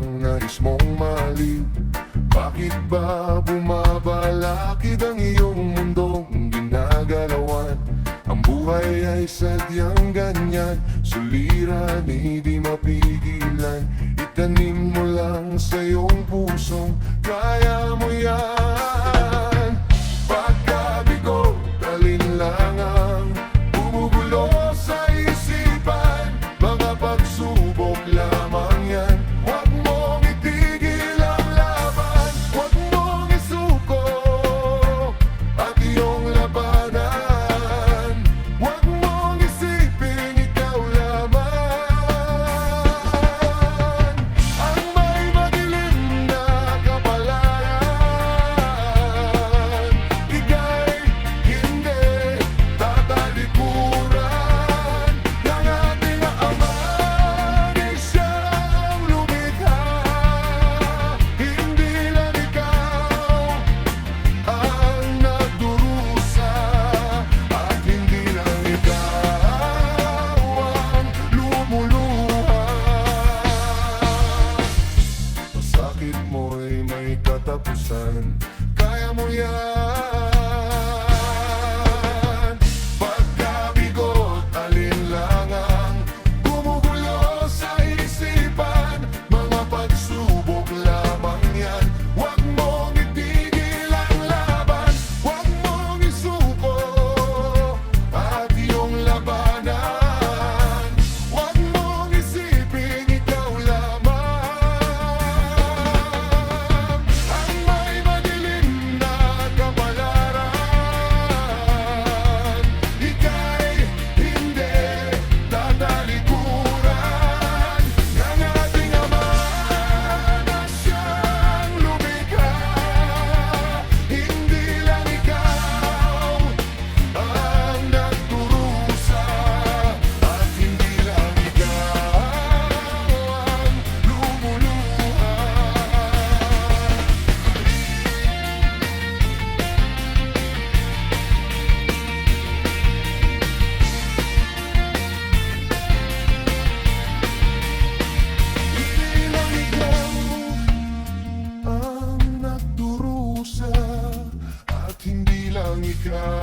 bang nais mong maliw? Bakit ba bumabalakid ang iyong mundong ginagalawan? Ang buhay ay sadyang ganyan, suliranin di mapigilan. Itanim mo lang sa iyong pusong kaya mo yan. Pagkabigo, alin-lang ang bumubulo sa isipan. Mga pagsubok lamang yan, huwag mong itigil ang laban. Huwag mong isuko at iyong labanan. Huwag mong isipin ikaw lamang ang may madilim na kapalaran. Ika'y hindi tatalikuran ng ating Ama, di siyang lumikha. Hindi lang ikaw ang nagdurusa, at hindi lang ikaw ang lumuluha. Ang sakit mo'y may katapusan, kaya mo yan. Pagkabigo't alinlangang gumugulo sa isipan. Mga pagsubok lamang yan, huwag mong itigil ang laban. Huwag mong isuko at iyong labanan. Huwag mong isipin ikaw lamang ang may madilim na kapalaran. Ika'y hindi tatalikuran ng ating Ama na siyang lumikha. Hindi lang ikaw ang nagdurusa, at hindi lang ikaw ang lumuluha. Hindi lang ikaw ang nagdurusa, at hindi lang ikaw